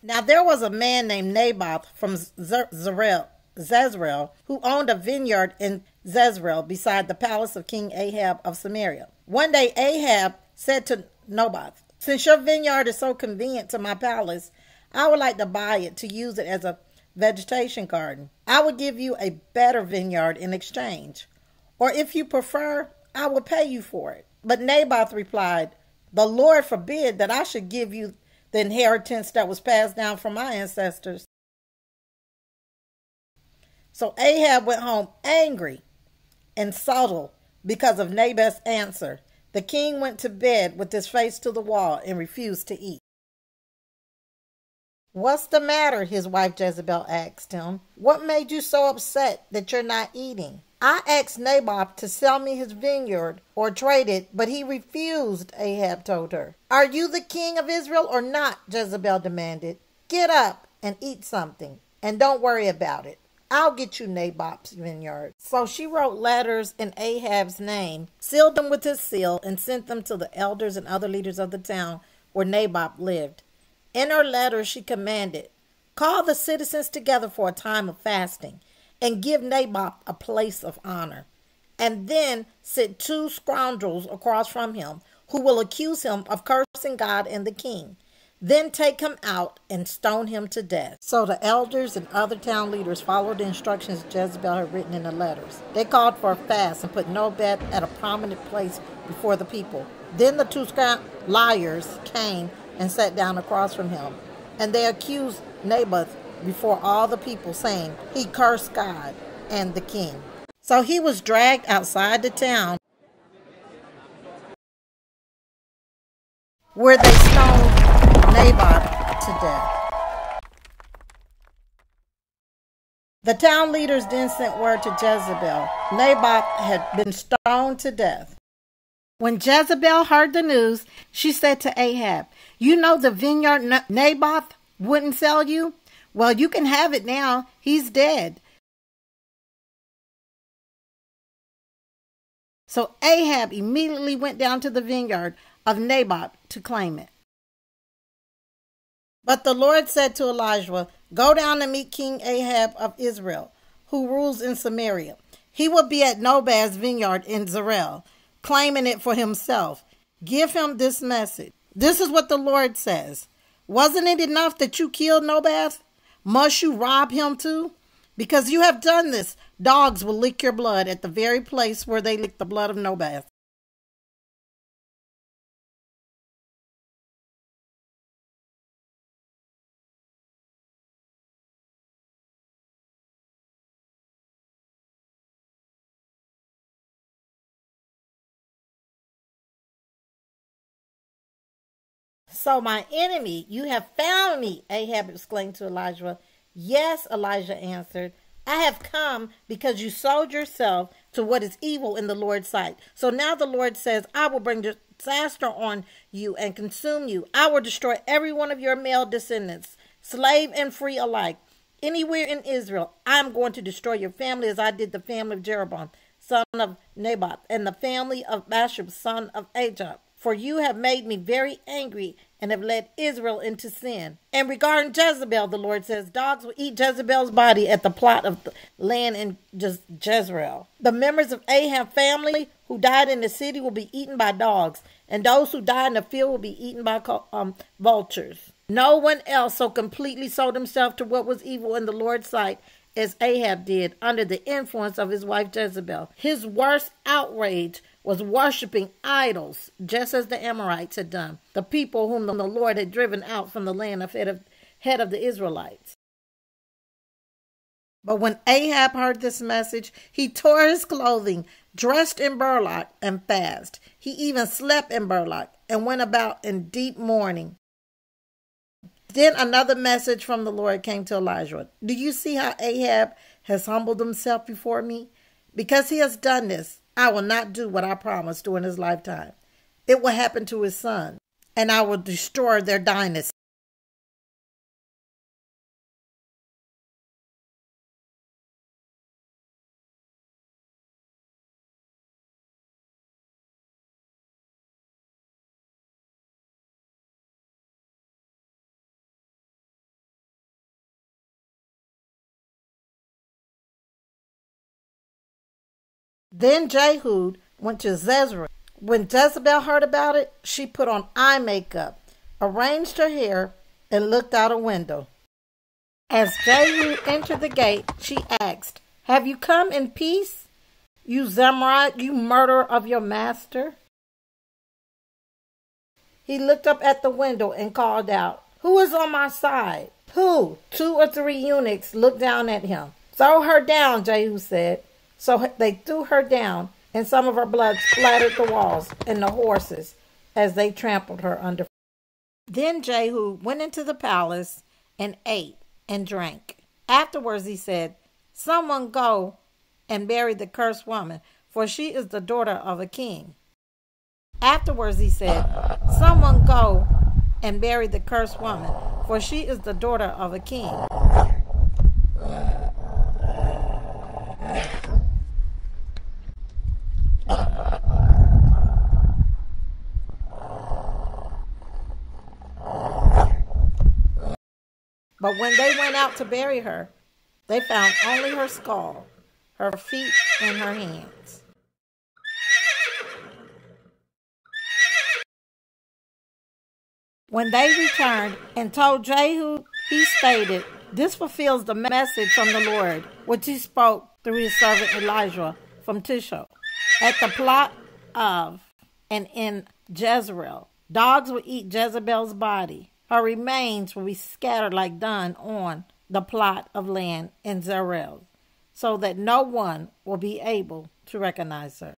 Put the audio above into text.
Now there was a man named Naboth from Jezreel, who owned a vineyard in Jezreel beside the palace of King Ahab of Samaria. One day Ahab said to Naboth, "Since your vineyard is so convenient to my palace, I would like to buy it to use it as a vegetation garden. I will give you a better vineyard in exchange. Or if you prefer, I will pay you for it." But Naboth replied, "The Lord forbid that I should give you the inheritance that was passed down from my ancestors." So Ahab went home angry and sullen because of Naboth's answer. The king went to bed with his face to the wall and refused to eat. "What's the matter?" his wife Jezebel asked him. "What made you so upset that you're not eating?" "I asked Naboth to sell me his vineyard or trade it, but he refused," Ahab told her. "Are you the king of Israel or not?" Jezebel demanded. "Get up and eat something, and don't worry about it. I'll get you Naboth's vineyard." So she wrote letters in Ahab's name, sealed them with his seal, and sent them to the elders and other leaders of the town where Naboth lived. In her letter, she commanded, "Call the citizens together for a time of fasting and give Naboth a place of honor. And then set 2 scoundrels across from him who will accuse him of cursing God and the king. Then take him out and stone him to death." So the elders and other town leaders followed the instructions Jezebel had written in the letters. They called for a fast and put Naboth at a prominent place before the people. Then the 2 liars came and sat down across from him, and they accused Naboth before all the people, saying he cursed God and the king. So he was dragged outside the town, where they stoned Naboth to death. The town leaders then sent word to Jezebel. Naboth had been stoned to death. When Jezebel heard the news, she said to Ahab, "You know the vineyard Naboth wouldn't sell you? Well, you can have it now. He's dead." So Ahab immediately went down to the vineyard of Naboth to claim it. But the Lord said to Elijah, "Go down and meet King Ahab of Israel, who rules in Samaria. He will be at Naboth's vineyard in Jezreel, claiming it for himself. Give him this message. This is what the Lord says. Wasn't it enough that you killed Naboth? Must you rob him too? Because you have done this, dogs will lick your blood at the very place where they licked the blood of Naboth." "So my enemy, you have found me," Ahab exclaimed to Elijah. "Yes," Elijah answered. "I have come because you sold yourself to what is evil in the Lord's sight. So now the Lord says, I will bring disaster on you and consume you. I will destroy every one of your male descendants, slave and free alike. Anywhere in Israel, I am going to destroy your family as I did the family of Jeroboam, son of Naboth, and the family of Baasha, son of Ahab. For you have made me very angry and have led Israel into sin. And regarding Jezebel, the Lord says, dogs will eat Jezebel's body at the plot of the land in Jezreel. The members of Ahab's family who died in the city will be eaten by dogs, and those who die in the field will be eaten by vultures. No one else so completely sold himself to what was evil in the Lord's sight as Ahab did under the influence of his wife Jezebel. His worst outrage was worshiping idols, just as the Amorites had done, the people whom the Lord had driven out from the land of head of the Israelites. But when Ahab heard this message, he tore his clothing, dressed in burlap, and fasted. He even slept in burlap and went about in deep mourning. Then another message from the Lord came to Elijah. "Do you see how Ahab has humbled himself before me? Because he has done this, I will not do what I promised during his lifetime. It will happen to his son, and I will destroy their dynasty." Then Jehu went to Jezreel. When Jezebel heard about it, she put on eye makeup, arranged her hair, and looked out a window. As Jehu entered the gate, she asked, "Have you come in peace, you Zemrod, you murderer of your master?" He looked up at the window and called out, "Who is on my side?" "Who?" 2 or 3 eunuchs looked down at him. "Throw her down," Jehu said. So they threw her down, and some of her blood splattered the walls and the horses as they trampled her under. Then Jehu went into the palace and ate and drank. Afterwards he said, "Someone go and bury the cursed woman, for she is the daughter of a king." Afterwards he said, "Someone go and bury the cursed woman, for she is the daughter of a king." But when they went out to bury her, they found only her skull, her feet, and her hands. When they returned and told Jehu, he stated, "This fulfills the message from the Lord, which he spoke through his servant Elijah from Tisho. At the plot of and in Jezreel, dogs will eat Jezebel's body. Her remains will be scattered like dung on the plot of land in Jezreel, so that no one will be able to recognize her."